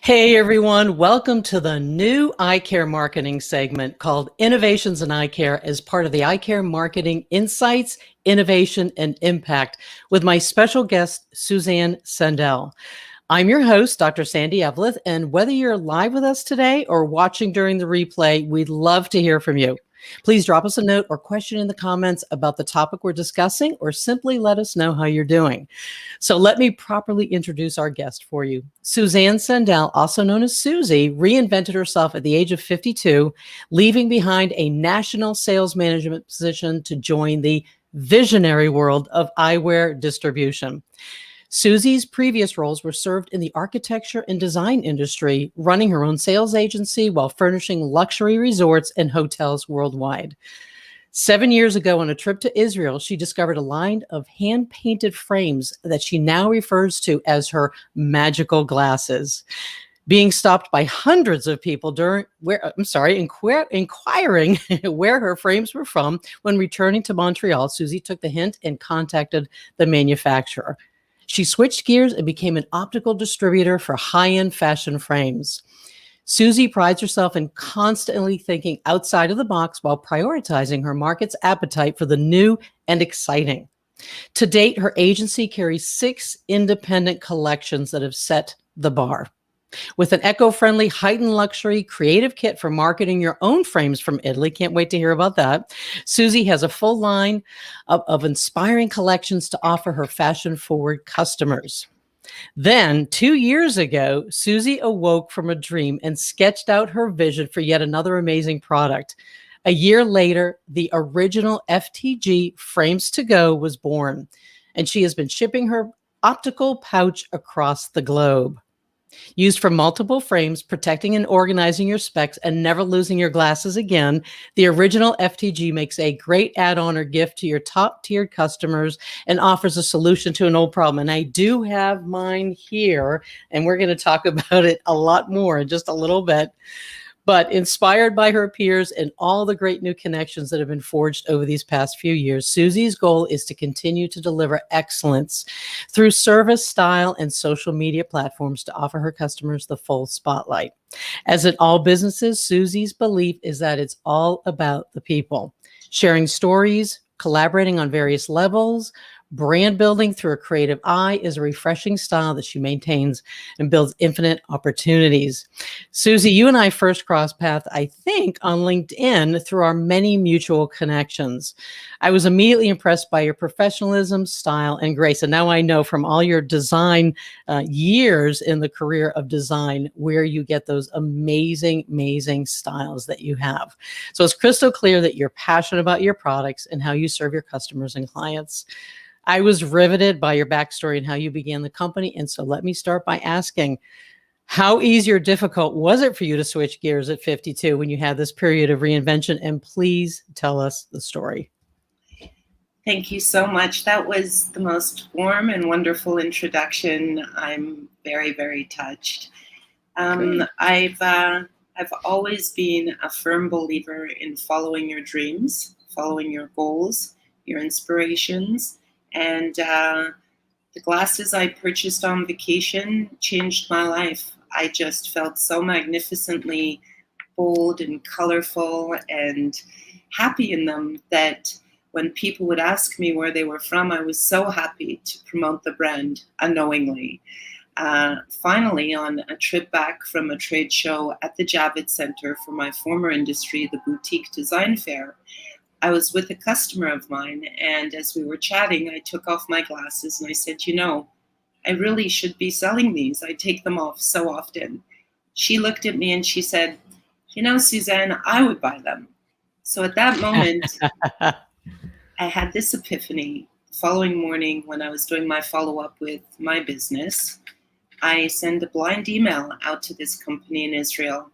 Hey everyone, welcome to the new eye care marketing segment called Innovations in Eye Care as part of the Eye Care Marketing Insights, Innovation, and Impact with my special guest, Susie Sendel. I'm your host, Dr. Sandy Eveleth, and whether you're live with us today or watching during the replay, we'd love to hear from you. Please drop us a note or question in the comments about the topic we're discussing, or simply let us know how you're doing. So let me properly introduce our guest for you. Susie Sendel, also known as Susie, reinvented herself at the age of 52, leaving behind a national sales management position to join the visionary world of eyewear distribution. Susie's previous roles were served in the architecture and design industry, running her own sales agency while furnishing luxury resorts and hotels worldwide. 7 years ago, on a trip to Israel, she discovered a line of hand-painted frames that she now refers to as her magical glasses. Being stopped by hundreds of people inquiring where her frames were from, when returning to Montreal, Susie took the hint and contacted the manufacturer. She switched gears and became an optical distributor for high-end fashion frames. Susie prides herself in constantly thinking outside of the box while prioritizing her market's appetite for the new and exciting. To date, her agency carries 6 independent collections that have set the bar. With an eco-friendly, heightened luxury creative kit for marketing your own frames from Italy, can't wait to hear about that, Susie has a full line of inspiring collections to offer her fashion-forward customers. Then, 2 years ago, Susie awoke from a dream and sketched out her vision for yet another amazing product. A year later, the original FTG Frames to Go was born, and she has been shipping her optical pouch across the globe. Used for multiple frames, protecting and organizing your specs and never losing your glasses again, the original FTG makes a great add-on or gift to your top-tiered customers and offers a solution to an old problem. And I do have mine here, and we're going to talk about it a lot more in just a little bit. But inspired by her peers and all the great new connections that have been forged over these past few years, Susie's goal is to continue to deliver excellence through service, style, and social media platforms to offer her customers the full spotlight. As in all businesses, Susie's belief is that it's all about the people, sharing stories, collaborating on various levels. Brand building through a creative eye is a refreshing style that she maintains and builds infinite opportunities. Susie, you and I first crossed paths, I think, on LinkedIn through our many mutual connections. I was immediately impressed by your professionalism, style, and grace. And now I know from all your design years in the career of design where you get those amazing, amazing styles that you have. So it's crystal clear that you're passionate about your products and how you serve your customers and clients. I was riveted by your backstory and how you began the company. And so let me start by asking, how easy or difficult was it for you to switch gears at 52 when you had this period of reinvention? And please tell us the story. Thank you so much. That was the most warm and wonderful introduction. I'm very, very touched. I've always been a firm believer in following your dreams, following your goals, your inspirations. And the glasses I purchased on vacation changed my life. I just felt so magnificently bold and colorful and happy in them that when people would ask me where they were from, I was so happy to promote the brand unknowingly. Finally, on a trip back from a trade show at the Javits Center for my former industry, the Boutique Design Fair, I was with a customer of mine, and as we were chatting, I took off my glasses and I said, I really should be selling these. I take them off so often. She looked at me and she said, Suzanne, I would buy them. So at that moment, I had this epiphany. The following morning, when I was doing my follow-up with my business, I sent a blind email out to this company in Israel.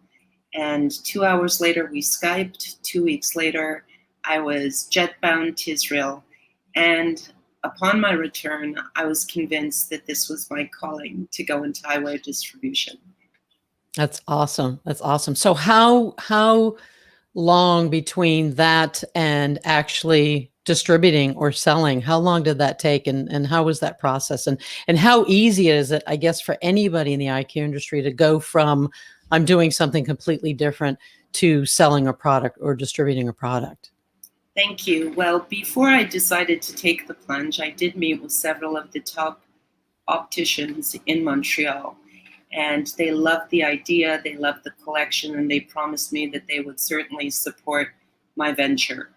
And 2 hours later, we Skyped. 2 weeks later, I was jet-bound to Israel. And upon my return, I was convinced that this was my calling to go into eyewear distribution. That's awesome. That's awesome. So how long between that and actually distributing or selling? How long did that take, and how was that process? And how easy is it, I guess, for anybody in the eye care industry to go from I'm doing something completely different to selling a product or distributing a product? Thank you. Well, before I decided to take the plunge, I did meet with several of the top opticians in Montreal. And they loved the idea, they loved the collection, and they promised me that they would certainly support my venture.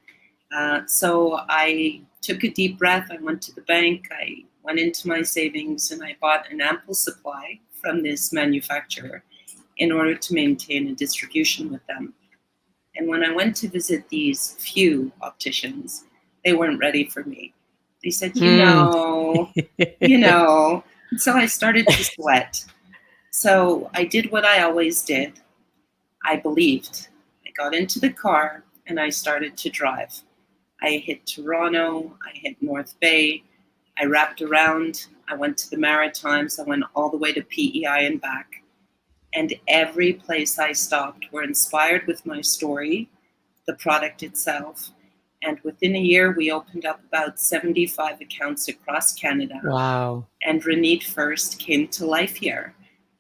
So I took a deep breath. I went to the bank, I went into my savings, and I bought an ample supply from this manufacturer in order to maintain a distribution with them. And when I went to visit these few opticians, they weren't ready for me. They said, Mm. you know. And so I started to sweat. So I did what I always did. I believed. I got into the car and I started to drive. I hit Toronto, I hit North Bay, I wrapped around, I went to the Maritimes, I went all the way to PEI and back. And every place I stopped were inspired with my story, the product itself. And within a year, we opened up about 75 accounts across Canada. Wow. And Renede First came to life here.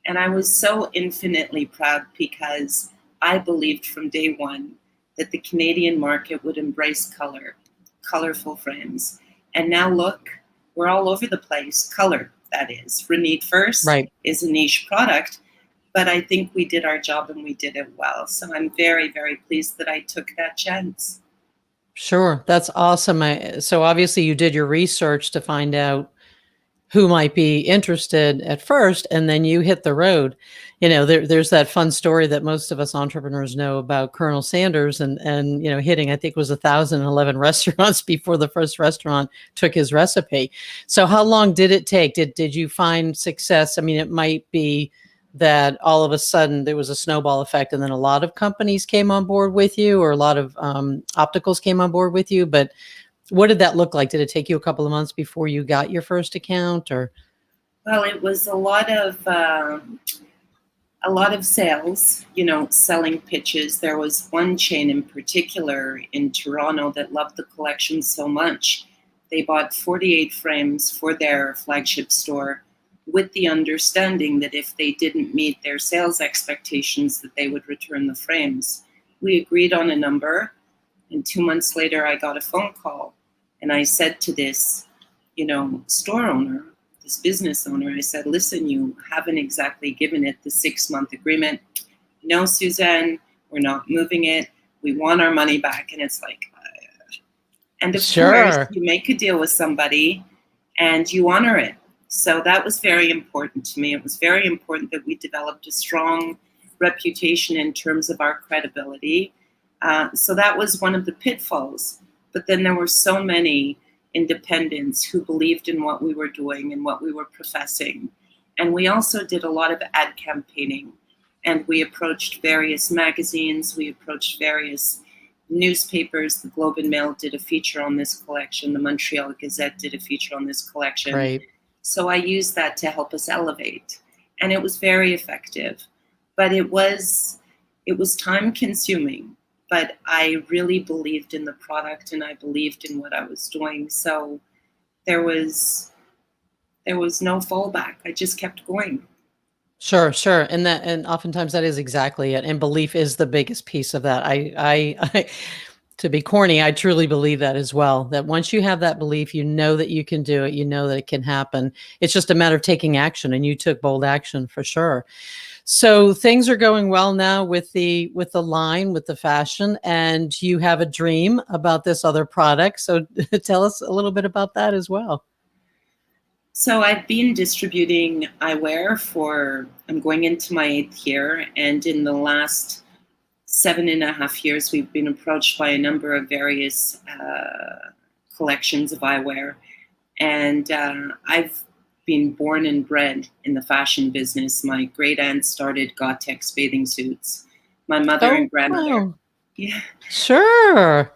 And I was so infinitely proud because I believed from day one that the Canadian market would embrace color, colorful frames. And now look, we're all over the place. Color, that is. Renede First Right. is a niche product, but I think we did our job and we did it well. So I'm very, very pleased that I took that chance. Sure. That's awesome. So obviously you did your research to find out who might be interested at first, and then you hit the road. There's that fun story that most of us entrepreneurs know about Colonel Sanders and hitting, I think it was 1,011 restaurants before the first restaurant took his recipe. So how long did it take? Did you find success? I mean, it might be that all of a sudden there was a snowball effect and then a lot of companies came on board with you, or a lot of opticals came on board with you, but what did that look like? Did it take you a couple of months before you got your first account, or? Well, it was a lot of sales, selling pitches. There was one chain in particular in Toronto that loved the collection so much. They bought 48 frames for their flagship store with the understanding that if they didn't meet their sales expectations, that they would return the frames. We agreed on a number, and 2 months later, I got a phone call. And I said to this, store owner, this business owner, I said, listen, you haven't exactly given it the 6-month agreement. No, Suzanne, we're not moving it. We want our money back. And it's like, and of course, Sure. you make a deal with somebody and you honor it. So that was very important to me. It was very important that we developed a strong reputation in terms of our credibility. So that was one of the pitfalls. But then there were so many independents who believed in what we were doing and what we were professing. And we also did a lot of ad campaigning. And we approached various magazines, we approached various newspapers. The Globe and Mail did a feature on this collection. The Montreal Gazette did a feature on this collection. Right. So I used that to help us elevate. And it was very effective. But it was time consuming. But I really believed in the product and I believed in what I was doing. So there was no fallback. I just kept going. Sure. And oftentimes that is exactly it. And belief is the biggest piece of that. I to be corny, I truly believe that as well, that once you have that belief, you know that you can do it, you know that it can happen. It's just a matter of taking action, and you took bold action for sure. So things are going well now with the line, with the fashion, and you have a dream about this other product. So tell us a little bit about that as well. So I've been distributing eyewear I'm going into my 8th year, and in the last 7.5 years, we've been approached by a number of various collections of eyewear. And I've been born and bred in the fashion business. My great aunt started Gore-Tex bathing suits. My mother and grandmother. Wow. Yeah. Sure.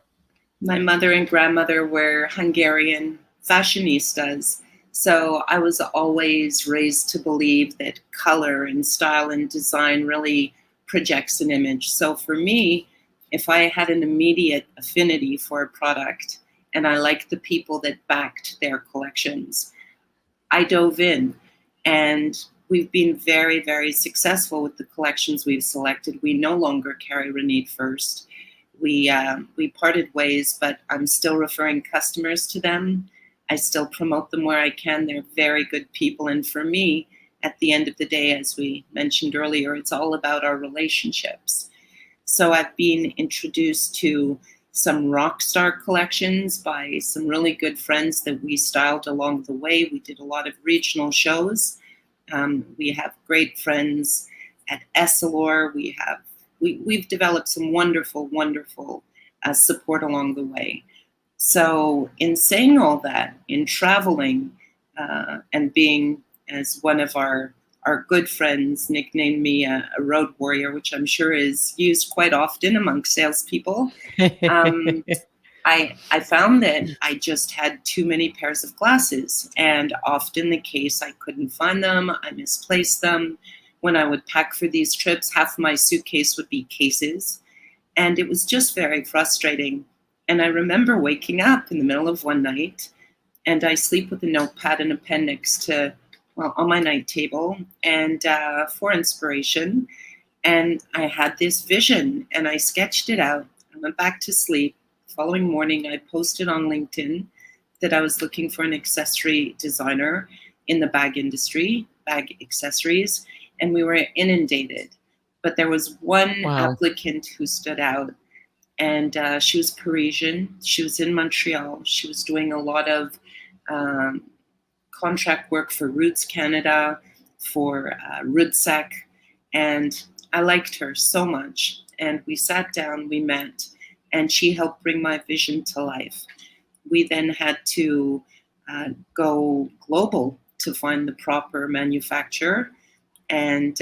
My mother and grandmother were Hungarian fashionistas. So I was always raised to believe that color and style and design really projects an image. So for me, if I had an immediate affinity for a product and I liked the people that backed their collections. I dove in, and we've been very, very successful with the collections we've selected. We no longer carry Renee First. We parted ways, but I'm still referring customers to them. I still promote them where I can. They're very good people, and for me, at the end of the day, as we mentioned earlier, it's all about our relationships. So I've been introduced to some rock star collections by some really good friends that we styled along the way. We did a lot of regional shows. We have great friends at Essilor. We've developed some wonderful, wonderful support along the way. So in saying all that, in traveling and being, as one of our good friends nicknamed me, a road warrior, which I'm sure is used quite often amongst salespeople. I found that I just had too many pairs of glasses, and often the case, I couldn't find them, I misplaced them. When I would pack for these trips, half of my suitcase would be cases, and it was just very frustrating. And I remember waking up in the middle of one night, and I sleep with a notepad and a pen next to, well, on my night table, and for inspiration. And I had this vision, and I sketched it out. I went back to sleep. The following morning, I posted on LinkedIn that I was looking for an accessory designer in the bag industry, bag accessories, and we were inundated. But there was one applicant who stood out, and she was Parisian. She was in Montreal. She was doing a lot of contract work for Roots Canada, for Rootsec, and I liked her so much. And we sat down, we met, and she helped bring my vision to life. We then had to go global to find the proper manufacturer. And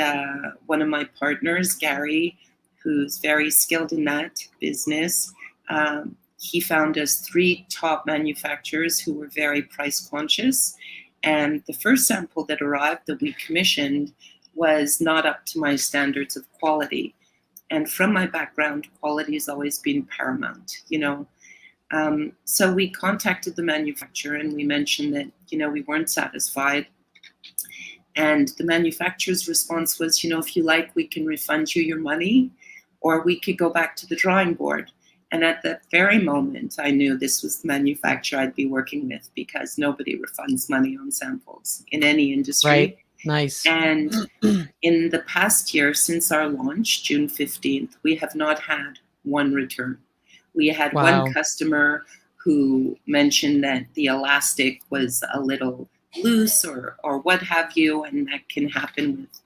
one of my partners, Gary, who's very skilled in that business, he found us 3 top manufacturers who were very price conscious. And the first sample that arrived that we commissioned was not up to my standards of quality. And from my background, quality has always been paramount, you know. So we contacted the manufacturer and we mentioned that, you know, we weren't satisfied. And the manufacturer's response was, you know, if you like, we can refund you your money, or we could go back to the drawing board. And at that very moment, I knew this was the manufacturer I'd be working with, because nobody refunds money on samples in any industry. Right. Nice. And in the past year, since our launch, June 15th, we have not had one return. We had one customer who mentioned that the elastic was a little loose or what have you, and that can happen with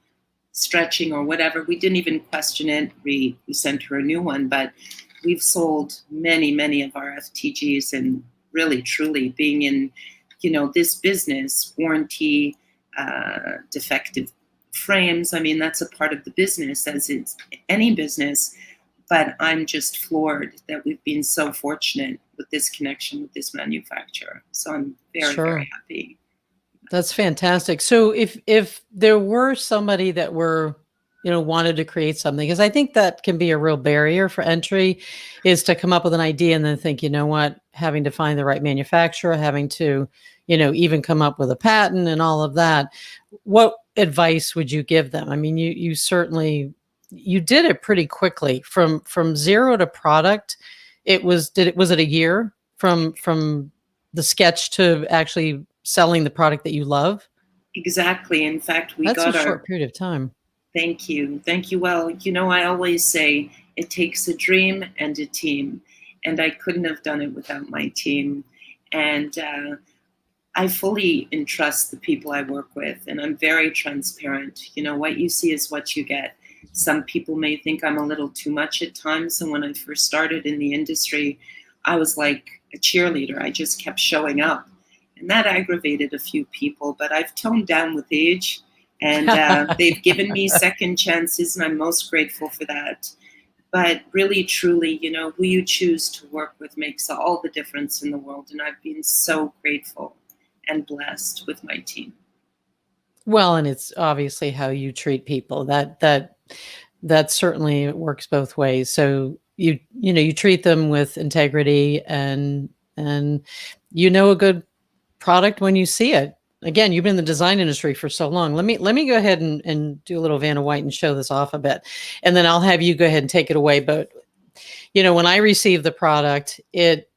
stretching or whatever. We didn't even question it. We sent her a new one, but we've sold many of our FTGs, and really, truly being in, you know, this business, warranty, defective frames. I mean, that's a part of the business, as it's any business. But I'm just floored that we've been so fortunate with this connection with this manufacturer. So I'm very happy. That's fantastic. So if there were somebody that were, you know, wanted to create something, because I think that can be a real barrier for entry, is to come up with an idea and then think, you know what, having to find the right manufacturer, having to, you know, even come up with a patent and all of that. What advice would you give them? I mean, you certainly, you did it pretty quickly from zero to product. Was it a year from the sketch to actually selling the product that you love? Exactly. In fact, That's a short period of time. Thank you. Well, you know, I always say it takes a dream and a team, and I couldn't have done it without my team. And I fully entrust the people I work with, and I'm very transparent. You know, what you see is what you get. Some people may think I'm a little too much at times, and when I first started in the industry, I was like a cheerleader. I just kept showing up, and that aggravated a few people, but I've toned down with age, and they've given me second chances, and I'm most grateful for that. But really, truly, you know, who you choose to work with makes all the difference in the world, and I've been so grateful and blessed with my team. Well, and it's obviously how you treat people. That certainly works both ways. So you treat them with integrity and And you know a good product when you see it. Again, you've been in the design industry for so long. Let me go ahead and do a little Vanna White and show this off a bit. And then I'll have you go ahead and take it away. But when I received the product, it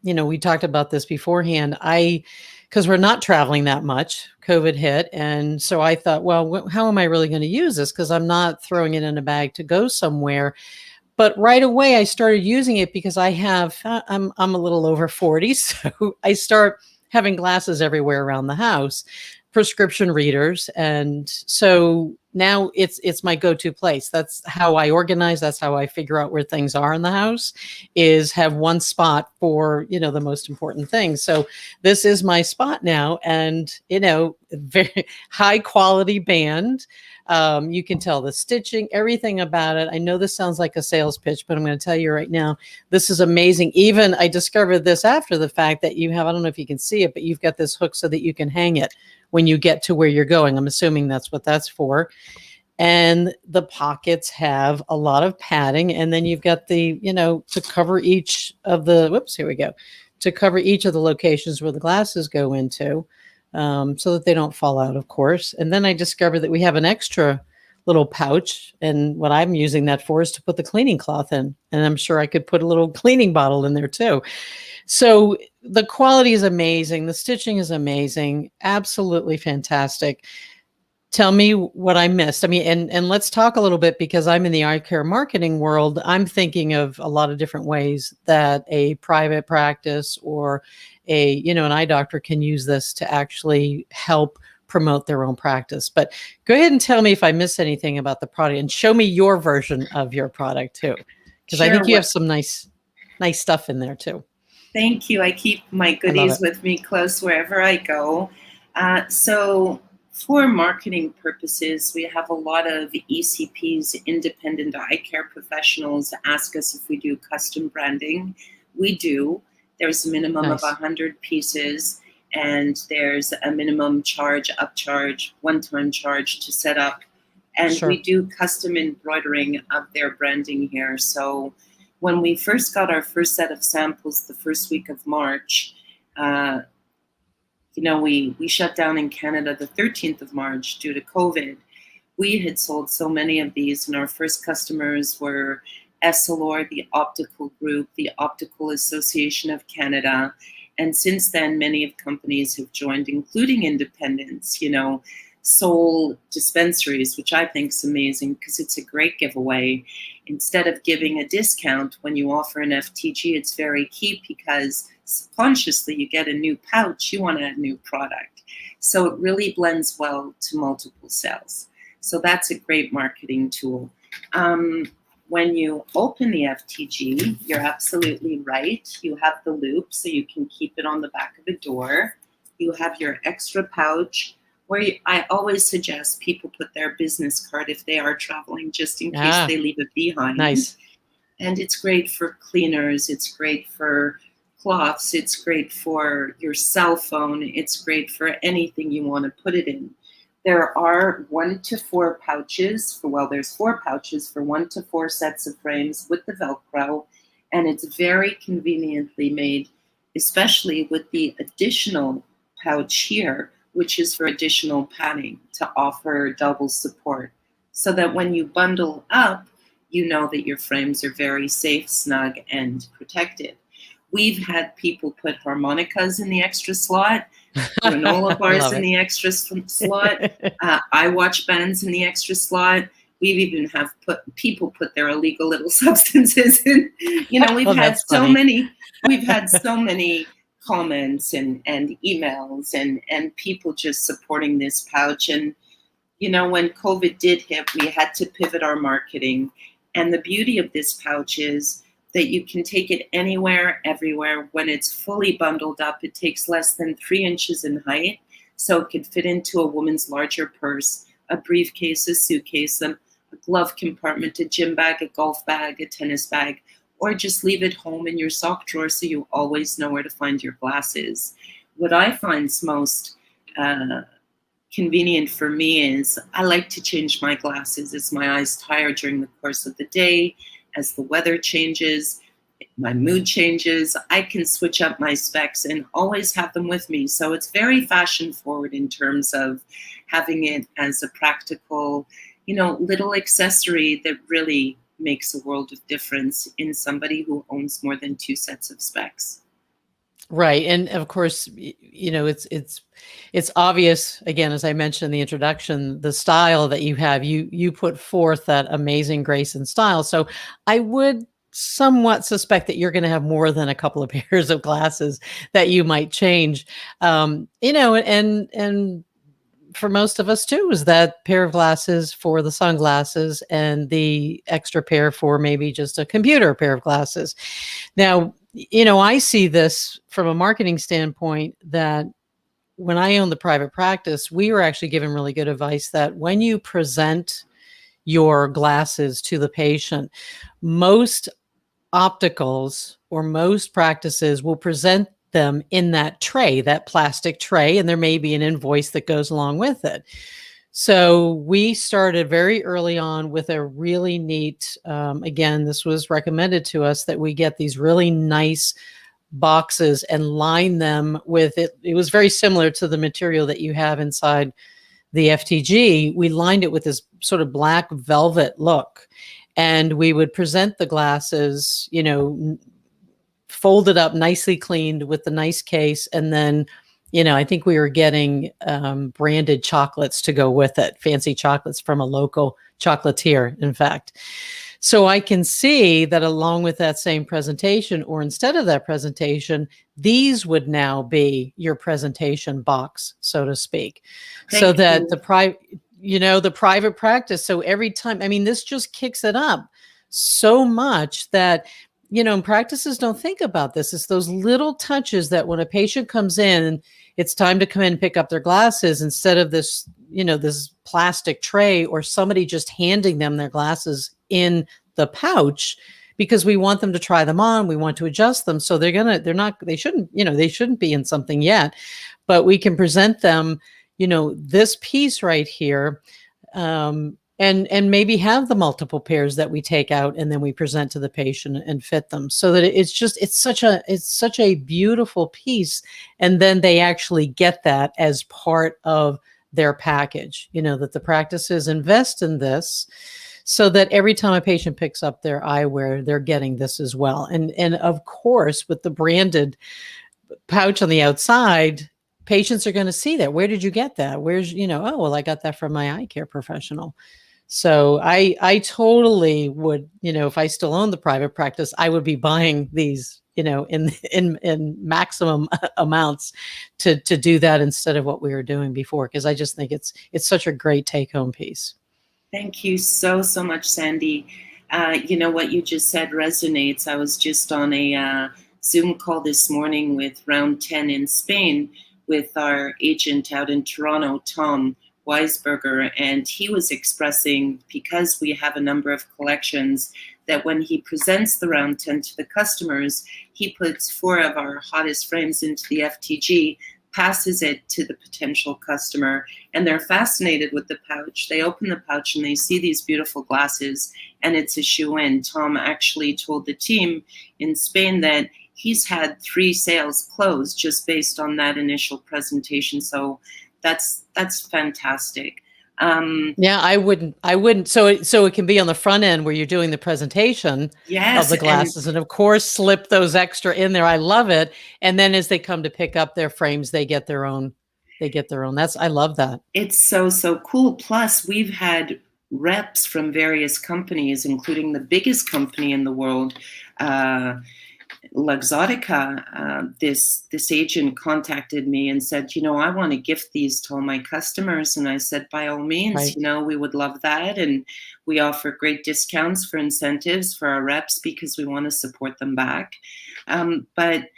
we talked about this beforehand. Because we're not traveling that much, COVID hit. And so I thought, well, how am I really going to use this? Because I'm not throwing it in a bag to go somewhere. But right away, I started using it because I'm a little over 40. So I start having glasses everywhere around the house, prescription readers. And so now it's my go-to place. That's how I organize. That's how I figure out where things are in the house, is have one spot for, the most important things. So this is my spot now, and, very high quality band. You can tell the stitching, everything about it. I know this sounds like a sales pitch, but I'm going to tell you right now, this is amazing. Even I discovered this after the fact that you have, I don't know if you can see it, but you've got this hook so that you can hang it when you get to where you're going. I'm assuming that's what that's for. And the pockets have a lot of padding. And then you've got the, to cover each of the, to cover each of the locations where the glasses go into. So that they don't fall out, of course. And then I discovered that we have an extra little pouch. And what I'm using that for is to put the cleaning cloth in. And I'm sure I could put a little cleaning bottle in there too. So the quality is amazing. The stitching is amazing. Absolutely fantastic. Tell me what I missed. I mean, and let's talk a little bit, because I'm in the eye care marketing world. I'm thinking of a lot of different ways that a private practice or an eye doctor can use this to actually help promote their own practice. But go ahead and tell me if I missed anything about the product, and show me your version of your product too, because I think you have some nice stuff in there too. Thank you. I keep my goodies with me close wherever I go. So for marketing purposes, we have a lot of ECPs, independent eye care professionals, ask us if we do custom branding. We do. There's a minimum of 100 pieces, and there's a minimum charge, upcharge, one-time charge to set up. And we do custom embroidering of their branding here. So when we first got our first set of samples the first week of March, we shut down in Canada the 13th of March due to COVID. We had sold so many of these, and our first customers were Essilor, the Optical Group, the Optical Association of Canada. And since then, many of companies have joined, including independents, Soul dispensaries, which I think is amazing because it's a great giveaway. Instead of giving a discount when you offer an FTG, it's very key, because subconsciously you get a new pouch, you want to add a new product. So it really blends well to multiple sales. So that's a great marketing tool. When you open the FTG, you're absolutely right. You have the loop, so you can keep it on the back of a door. You have your extra pouch, where I always suggest people put their business card if they are traveling, just in case they leave it behind. Nice. And it's great for cleaners. It's great for cloths. It's great for your cell phone. It's great for anything you want to put it in. There are 1 to 4 pouches there's 4 pouches for 1 to 4 sets of frames with the Velcro. And it's very conveniently made, especially with the additional pouch here, which is for additional padding to offer double support, so that when you bundle up, you know that your frames are very safe, snug, and protected. We've had people put harmonicas in the extra slot, granola bars in the extra slot, iWatch bands in the extra slot. We've even people put their illegal little substances in. We've had so many comments and emails and people just supporting this pouch. And when COVID did hit, we had to pivot our marketing. And the beauty of this pouch is that you can take it anywhere, everywhere. When it's fully bundled up, it takes less than 3 inches in height, so it could fit into a woman's larger purse, a briefcase, a suitcase, a glove compartment, a gym bag, a golf bag, a tennis bag, or just leave it home in your sock drawer so you always know where to find your glasses. What I find most convenient for me is I like to change my glasses as my eyes tire during the course of the day, as the weather changes. my mood changes, I can switch up my specs and always have them with me. So it's very fashion forward in terms of having it as a practical, little accessory that really makes a world of difference in somebody who owns more than 2 sets of specs. Right. And of course, it's obvious, again, as I mentioned in the introduction, the style that you have, you put forth that amazing grace and style. So I would somewhat suspect that you're going to have more than a couple of pairs of glasses that you might change. And for most of us too, is that pair of glasses for the sunglasses and the extra pair for maybe just a computer pair of glasses. Now, I see this from a marketing standpoint that when I owned the private practice, we were actually given really good advice that when you present your glasses to the patient, most opticals or most practices will present them in that tray, that plastic tray, and there may be an invoice that goes along with it. So we started very early on with a really neat, again, this was recommended to us that we get these really nice boxes and line them with it. It was very similar to the material that you have inside the FTG. We lined it with this sort of black velvet look, and we would present the glasses, folded up, nicely cleaned with the nice case. And then, I think we were getting branded chocolates to go with it, fancy chocolates from a local chocolatier, in fact. So I can see that along with that same presentation, or instead of that presentation, these would now be your presentation box, so to speak. So that the private practice. So every time, this just kicks it up so much that, practices don't think about this. It's those little touches that when a patient comes in, it's time to come in and pick up their glasses, instead of this, this plastic tray or somebody just handing them their glasses in the pouch, because we want them to try them on. We want to adjust them. So they shouldn't be in something yet, but we can present them, this piece right here, and maybe have the multiple pairs that we take out and then we present to the patient and fit them, so that it's such a beautiful piece. And then they actually get that as part of their package, that the practices invest in this, so that every time a patient picks up their eyewear, they're getting this as well. And of course, with the branded pouch on the outside, patients are going to see that. Where did you get that? Where's, oh, well, I got that from my eye care professional. So I totally would, if I still own the private practice, I would be buying these, in maximum amounts to do that instead of what we were doing before, because I just think it's such a great take-home piece. Thank you so much, Sandy. What you just said resonates. I was just on a Zoom call this morning with Round 10 in Spain with our agent out in Toronto, Tom Weisberger, and he was expressing, because we have a number of collections, that when he presents the Round 10 to the customers, he puts 4 of our hottest frames into the FTG, passes it to the potential customer, and they're fascinated with the pouch. They open the pouch and they see these beautiful glasses, and it's a shoe-in. Tom actually told the team in Spain that he's had 3 sales close just based on that initial presentation. So that's fantastic. Yeah, I wouldn't. So it can be on the front end where you're doing the presentation of the glasses, and of course slip those extra in there. I love it. And then as they come to pick up their frames, they get their own. I love that. It's so cool. Plus, we've had reps from various companies, including the biggest company in the world, Luxottica. This agent contacted me and said, I want to gift these to all my customers. And I said, by all means, Right. we would love that. And we offer great discounts for incentives for our reps because we want to support them back. But,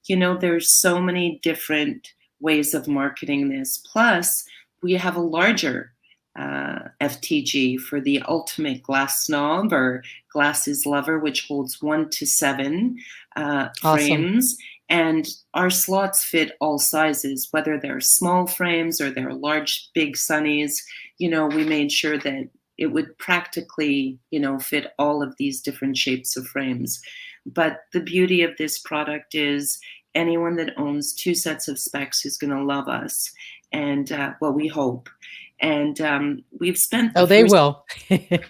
there's so many different ways of marketing this. Plus, we have a larger FTG for the ultimate glass snob or glasses lover, which holds 1 to 7 frames. And our slots fit all sizes, whether they're small frames or they're large, big sunnies. We made sure that it would practically, fit all of these different shapes of frames. But the beauty of this product is anyone that owns 2 sets of specs is going to love us. And well, we hope. And we've spent Oh, the they first, will.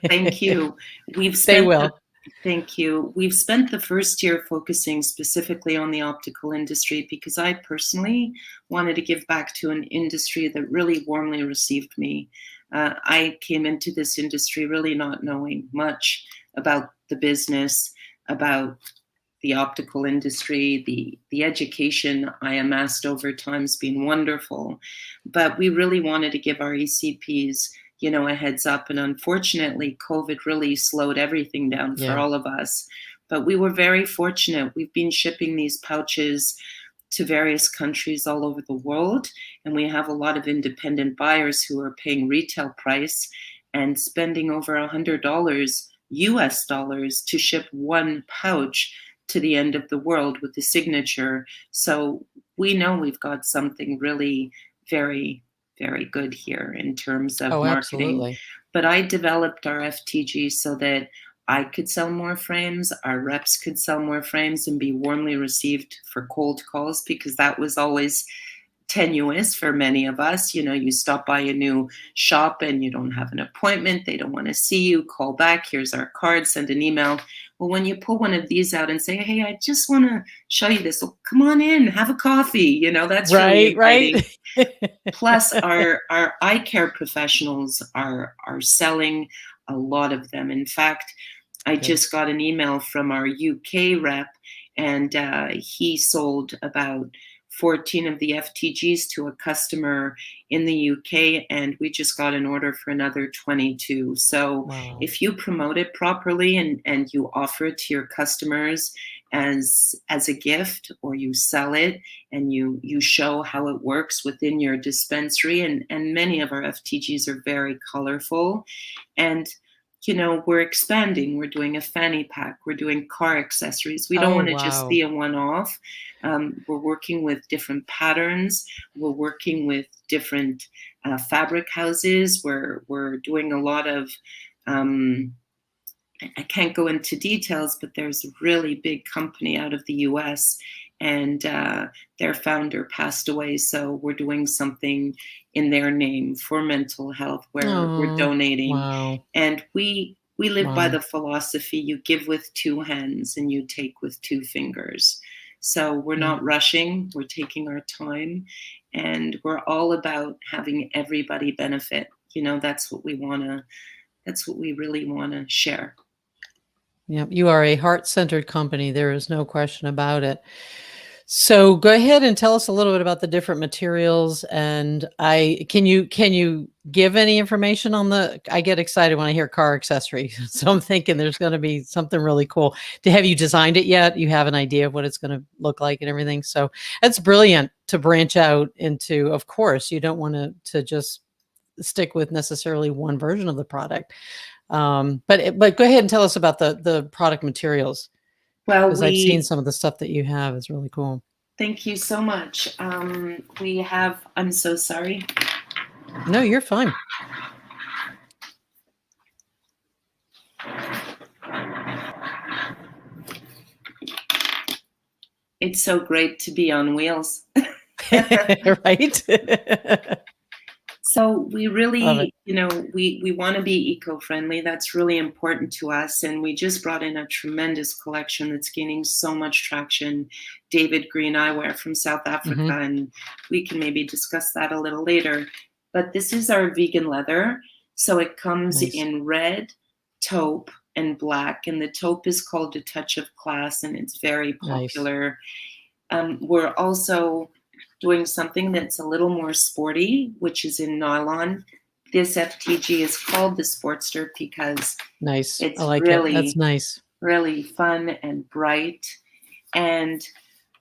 thank you. We've They spent the will. Thank you. We've spent the first year focusing specifically on the optical industry because I personally wanted to give back to an industry that really warmly received me. I came into this industry really not knowing much about the business, about the optical industry. The education I amassed over time has been wonderful, but we really wanted to give our ECPs, a heads up. And unfortunately, COVID really slowed everything down for Yeah. all of us. But we were very fortunate. We've been shipping these pouches to various countries all over the world, and we have a lot of independent buyers who are paying retail price and spending over $100 US dollars to ship one pouch to the end of the world with the signature. So we know we've got something really very, very good here in terms of Oh, marketing. absolutely. But I developed our FTG so that I could sell more frames, our reps could sell more frames and be warmly received for cold calls, because that was always tenuous for many of us. You stop by a new shop and you don't have an appointment. They don't want to see you. Call back. Here's our card. Send an email. Well, when you pull one of these out and say, hey, I just want to show you this. Well, come on in, have a coffee. That's really Right, inviting. right. Plus, our eye care professionals are selling, a lot of them. In fact, I Good. just got an email from our UK rep, and he sold about 14 of the FTGs to a customer in the UK, and we just got an order for another 22. So Wow. if you promote it properly and you offer it to your customers as a gift, or you sell it and you show how it works within your dispensary, and many of our FTGs are very colorful, and we're expanding. We're doing a fanny pack. We're doing car accessories. We don't Oh, want to just wow. be a one-off. We're working with different patterns. We're working with different fabric houses. We're doing a lot of, I can't go into details, but there's a really big company out of the US, and their founder passed away. So we're doing something in their name for mental health, where we're Oh, donating. wow. And we live by Wow. the philosophy, you give with 2 hands and you take with 2 fingers. So we're Yeah. not rushing, we're taking our time, and we're all about having everybody benefit. That's what we really want to share. Yep. You are a heart-centered company. There is no question about it. So go ahead and tell us a little bit about the different materials. And can you give any information on I get excited when I hear car accessories. So I'm thinking there's going to be something really cool. Have you designed it yet? You have an idea of what it's going to look like and everything. So that's brilliant to branch out into. Of course, you don't want to just stick with necessarily one version of the product. But go ahead and tell us about the product materials, Well, because I've seen some of the stuff that you have is really cool. thank you so much. We have, I'm so sorry. No, you're fine. It's so great to be on wheels. Right? So we Love really, it. we want to be eco-friendly. That's really important to us. And we just brought in a tremendous collection that's gaining so much traction. David Green Eyewear from South Africa, Mhm. and we can maybe discuss that a little later. But this is our vegan leather. So it comes Nice. in red, taupe, and black. And the taupe is called A Touch of Class, and it's very Nice. popular. We're also doing something that's a little more sporty, which is in nylon. This FTG is called the Sportster because Nice. I it's like it. That's really, nice. really fun and bright. And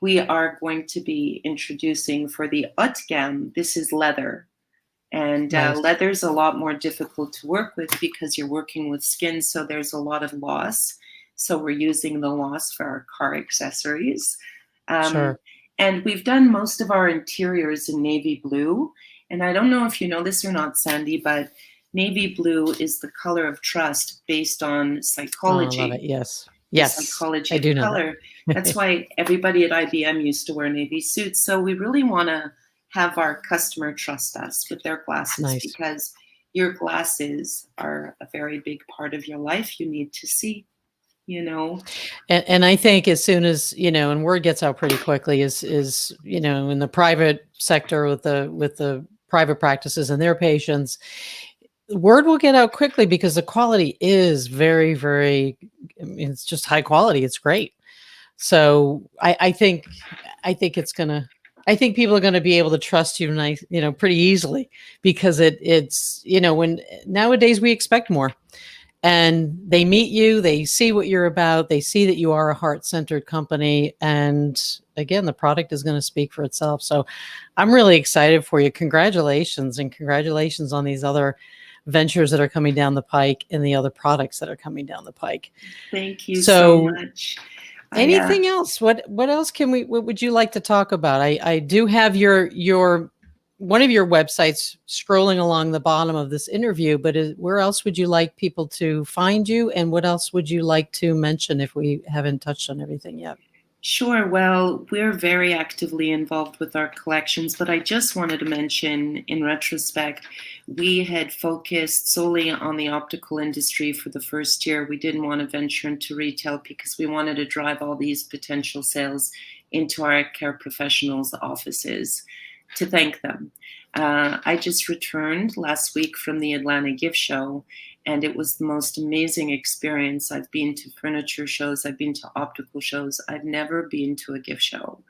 we are going to be introducing for the haute gamme, this is leather. And Nice. leather's a lot more difficult to work with because you're working with skin, so there's a lot of loss. So we're using the loss for our car accessories. Sure. And we've done most of our interiors in navy blue. And I don't know if you know this or not, Sandy, but navy blue is the color of trust based on Oh, I love it. psychology. Yes. the Yes, psychology I of do know color. That's that. why everybody at IBM used to wear navy suits. So we really want to have our customer trust us with their glasses, Nice. because your glasses are a very big part of your life. You need to see, you know. And I think as soon as, and word gets out pretty quickly is, in the private sector with the private practices and their patients, word will get out quickly because the quality is very, very, I mean, it's just high quality. It's great. So I think I think people are gonna be able to trust you nice, pretty easily because it's, when nowadays we expect more and they meet you, they see what you're about, they see that you are a heart-centered company, and again, the product is going to speak for itself. So I'm really excited for you. Congratulations, and congratulations on these other ventures that are coming down the pike and the other products that are coming down the pike. Thank you so So much. anything else? What else what would you like to talk about? I do have your one of your websites scrolling along the bottom of this interview, but where else would you like people to find you, and what else would you like to mention if we haven't touched on everything yet? Sure. Well, we're very actively involved with our collections, but I just wanted to mention, in retrospect, we had focused solely on the optical industry for the first year. We didn't want to venture into retail because we wanted to drive all these potential sales into our care professionals' offices to thank them. I just returned last week from the Atlanta Gift Show, and it was the most amazing experience. I've been to furniture shows, I've been to optical shows, I've never been to a gift show.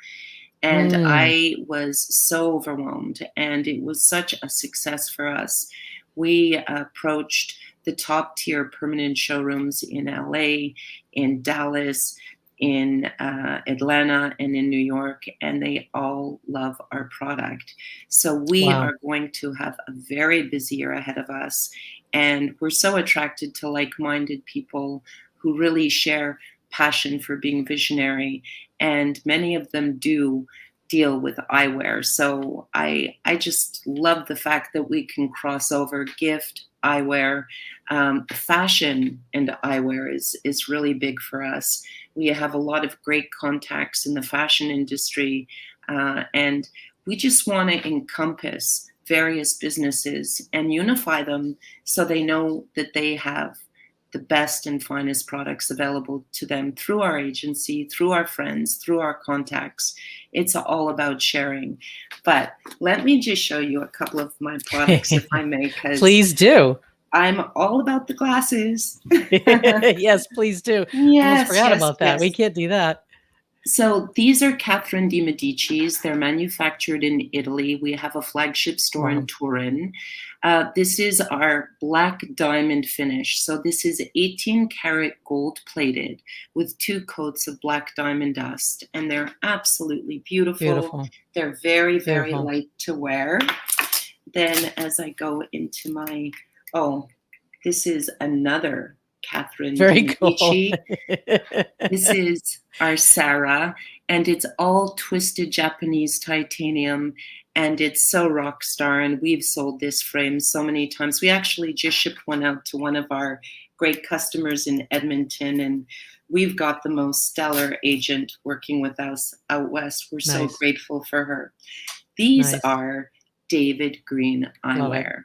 And Mm, I was so overwhelmed, and it was such a success for us. We approached the top tier permanent showrooms in LA, in Dallas, in Atlanta, and in New York, and they all love our product. So we wow. are going to have a very busy year ahead of us. And we're so attracted to like minded people who really share passion for being visionary. And many of them do deal with eyewear. So I just love the fact that we can cross over gift, eyewear, fashion, and eyewear is really big for us. We have a lot of great contacts in the fashion industry, and we just want to encompass various businesses and unify them so they know that they have the best and finest products available to them through our agency, through our friends, through our contacts. It's all about sharing. But let me just show you a couple of my products, if I may, because Please do. I'm all about the glasses. Yes, please do. Almost Yes, forgot yes, about that. We yes. can't do that. So these are Catherine di Medici's. They're manufactured in Italy. We have a flagship store in Wow. Turin. This is our black diamond finish. So this is 18 karat gold plated with 2 coats of black diamond dust. And they're absolutely beautiful. Beautiful. They're very, very Beautiful. light to wear. Then as I go into my, oh, this is another Catherine di Very cool. Medici. This is our Sarah, and it's all twisted Japanese titanium, and it's so rock star. And we've sold this frame so many times. We actually just shipped one out to one of our great customers in Edmonton, and we've got the most stellar agent working with us out west. We're so Nice. grateful for her. These Nice. are David Green Love it. eyewear.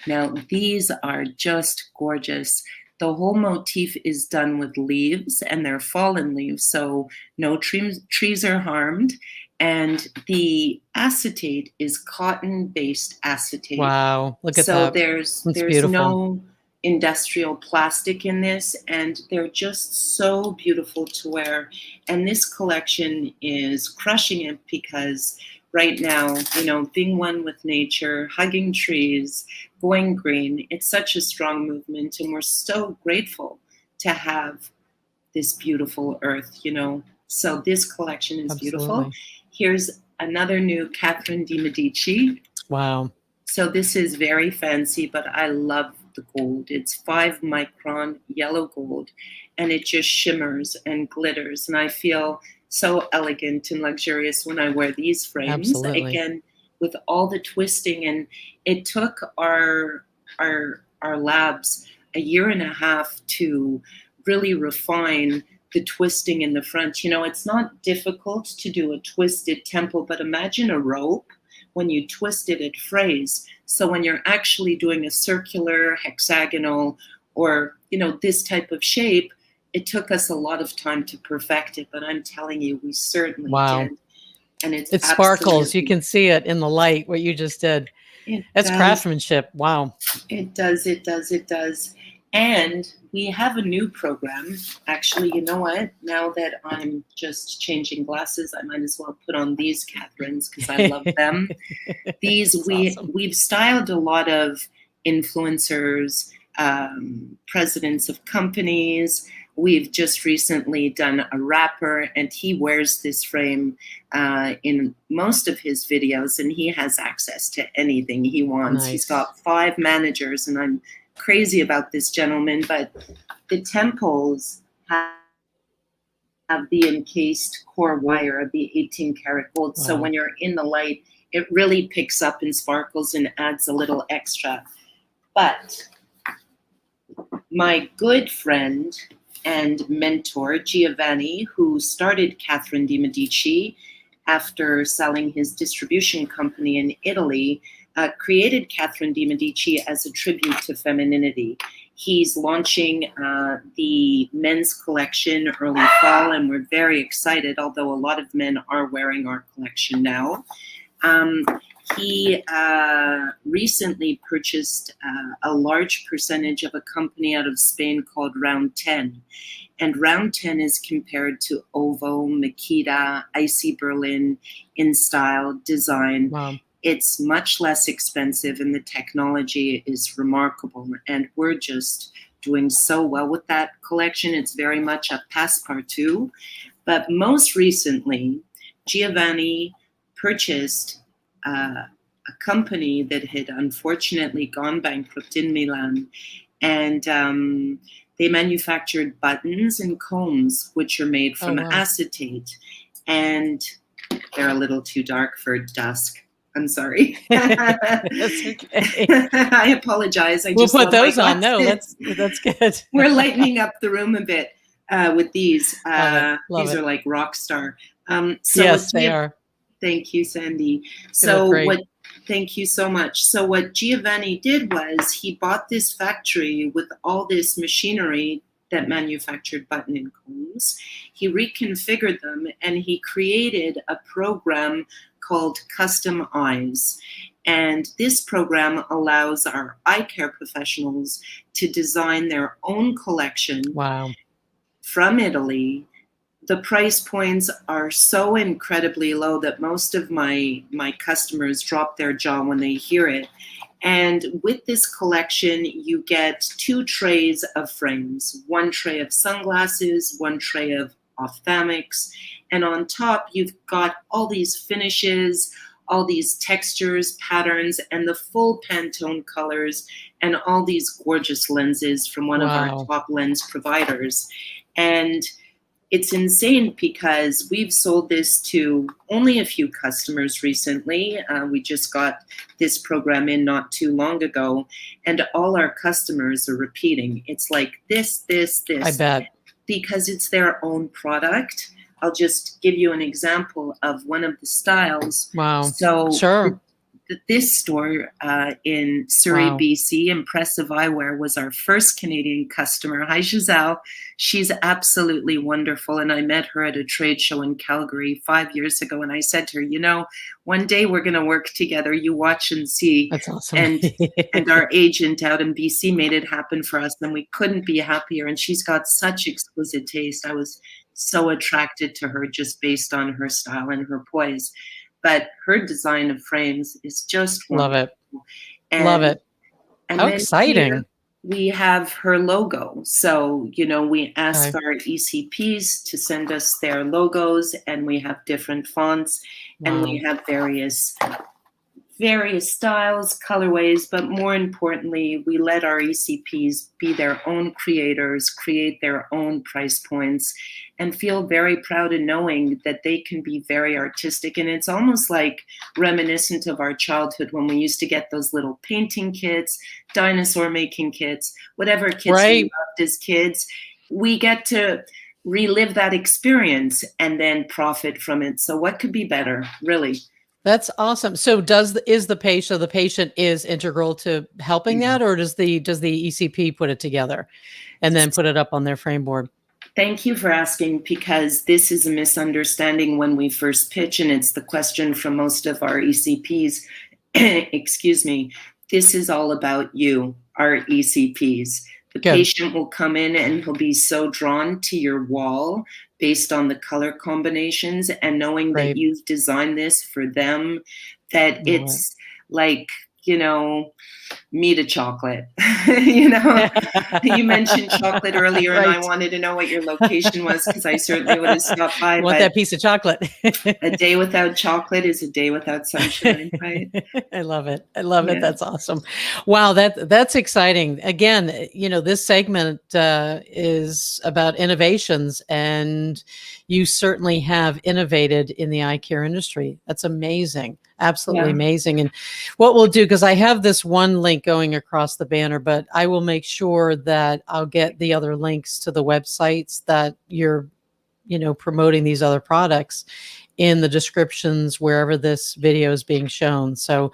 Now, these are just gorgeous. The whole motif is done with leaves, and they're fallen leaves, so no trees are harmed. And the acetate is cotton-based acetate. Wow. Look at So that. It's there's beautiful. no industrial plastic in this, and they're just so beautiful to wear. And this collection is crushing it because right now, being one with nature, hugging trees, going green, it's such a strong movement, and we're so grateful to have this beautiful earth. So this collection is beautiful. Absolutely. Here's another new Catherine di Medici. Wow. So this is very fancy, but I love the gold. It's 5 micron yellow gold, and it just shimmers and glitters. And I feel so elegant and luxurious when I wear these frames. Absolutely. Again, with all the twisting, and it took our labs a year and a half to really refine the twisting in the front. It's not difficult to do a twisted temple, but imagine a rope. When you twist it, it frays. So when you're actually doing a circular, hexagonal, or, this type of shape, it took us a lot of time to perfect it, but I'm telling you, we certainly Wow. did. And it sparkles. You can see it in the light, what you just did. That's craftsmanship. Wow. It does. And we have a new program. Actually, you know what? Now that I'm just changing glasses, I might as well put on these Catherines because I love them. We've styled a lot of influencers, presidents of companies. We've just recently done a rapper, and he wears this frame in most of his videos, and he has access to anything he wants. Nice. He's got 5 managers, and I'm crazy about this gentleman, but the temples have the encased core wire of the 18 karat gold. Wow. So when you're in the light, it really picks up and sparkles and adds a little extra. But my good friend and mentor, Giovanni, who started Catherine di Medici after selling his distribution company in Italy, created Catherine di Medici as a tribute to femininity. He's launching the men's collection early fall, and we're very excited, although a lot of men are wearing our collection now. He recently purchased a large percentage of a company out of Spain called Round 10. And Round 10 is compared to Ovo, Makita, Icy Berlin in style, design. Wow. It's much less expensive, and the technology is remarkable. And we're just doing so well with that collection. It's very much a passepartout. But most recently, Giovanni purchased a company that had unfortunately gone bankrupt in Milan, and they manufactured buttons and combs, which are made from acetate, and they're a little too dark for dusk. I'm sorry. That's okay. I apologize. We'll put those on. No, that's good. We're lightening up the room a bit with these. Love These it. are like rock star. Yes, they are. Thank you, Sandy. Thank you so much. So what Giovanni did was he bought this factory with all this machinery that manufactured button and combs. He reconfigured them, and he created a program called Custom Eyes. And this program allows our eye care professionals to design their own collection. Wow. From Italy. The price points are so incredibly low that most of my customers drop their jaw when they hear it. And with this collection, you get 2 trays of frames, 1 tray of sunglasses, 1 tray of ophthalmics. And on top, you've got all these finishes, all these textures, patterns, and the full Pantone colors, and all these gorgeous lenses from one of our top lens providers. And it's insane because we've sold this to only a few customers recently. We just got this program in not too long ago, and all our customers are repeating. It's like this. I bet. Because it's their own product. I'll just give you an example of one of the styles. Wow. So sure. This store in Surrey, BC, Impressive Eyewear, was our first Canadian customer. Hi, Giselle. She's absolutely wonderful. And I met her at a trade show in Calgary 5 years ago. And I said to her, one day we're going to work together. You watch and see. That's awesome. And our agent out in BC made it happen for us. And we couldn't be happier. And she's got such exquisite taste. I was so attracted to her just based on her style and her poise. But her design of frames is just wonderful. Love it. Love it. How exciting. We have her logo. So, we ask our ECPs to send us their logos, and we have different fonts, and we have various styles, colorways, but more importantly, we let our ECPs be their own creators, create their own price points, and feel very proud in knowing that they can be very artistic. And it's almost like reminiscent of our childhood when we used to get those little painting kits, dinosaur making kits, whatever kits we loved as kids. We get to relive that experience and then profit from it. So what could be better, really? That's awesome. So is the patient, so the patient is integral to helping Yeah. that, or does the ECP put it together and then put it up on their frame board? Thank you for asking, because this is a misunderstanding when we first pitch, and it's the question from most of our ECPs. Excuse me. This is all about you, our ECPs. The Good. patient will come in and he'll be so drawn to your wall based on the color combinations and knowing Right. that you've designed this for them, that it's like, you know, meat a chocolate. You know, you mentioned chocolate earlier, and I Right. wanted to know what your location was, because I certainly would have stopped by. You want But that piece of chocolate. a day without chocolate is a day without sunshine, right? I love it. I love it. Yeah. That's awesome. Wow, that's exciting. Again, you know, this segment is about innovations, and you certainly have innovated in the eye care industry. That's amazing. Absolutely Yeah. amazing. And what we'll do, because I have this one link going across the banner, but I will make sure that I'll get the other links to the websites that you're, you know, promoting these other products in the descriptions wherever this video is being shown. So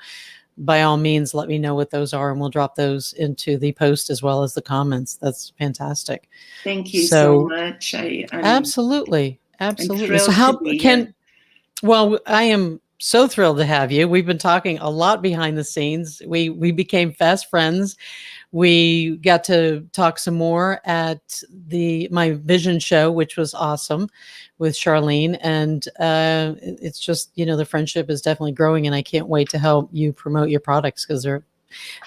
by all means, let me know what those are, and we'll drop those into the post as well as the comments. That's fantastic. Thank you so much. Absolutely. I'm Absolutely. So thrilled how to be can, here. well, I am so thrilled to have you. We've been talking a lot behind the scenes. We became fast friends. We got to talk some more at my vision show, which was awesome, with Charlene. And it's just, you know, the friendship is definitely growing, and I can't wait to help you promote your products, because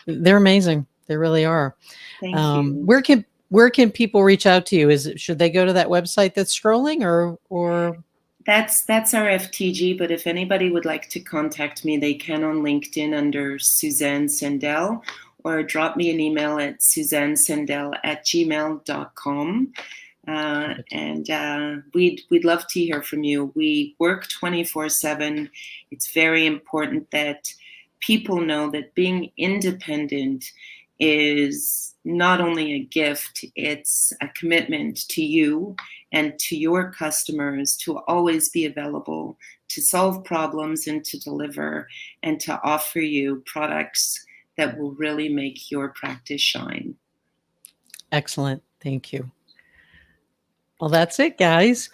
they're amazing. They really are. Thank you. Where can people reach out to you? Should they go to that website that's scrolling, or That's our FTG, but if anybody would like to contact me, they can on LinkedIn under Susie Sendel, or drop me an email at susannasendel@gmail.com. And we'd love to hear from you. We work 24/7. It's very important that people know that being independent is not only a gift, it's a commitment to you and to your customers to always be available, to solve problems and to deliver, and to offer you products that will really make your practice shine. Excellent. Thank you. Well, that's it, guys.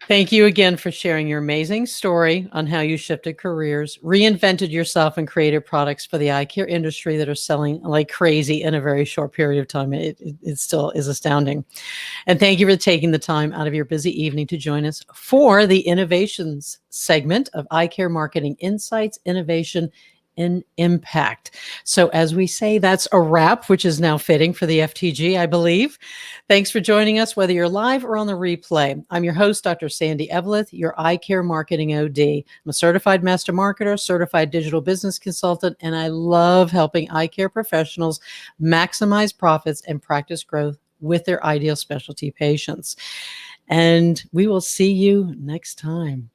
Thank you again for sharing your amazing story on how you shifted careers, reinvented yourself, and created products for the eye care industry that are selling like crazy in a very short period of time. It still is astounding. And thank you for taking the time out of your busy evening to join us for the innovations segment of Eye Care Marketing Insights, Innovation, and Impact. So as we say, that's a wrap, which is now fitting for the FTG, I believe. Thanks for joining us, whether you're live or on the replay. I'm your host, Dr. Sandy Eveleth, your Eye Care Marketing OD. I'm a certified master marketer, certified digital business consultant, and I love helping eye care professionals maximize profits and practice growth with their ideal specialty patients. And we will see you next time.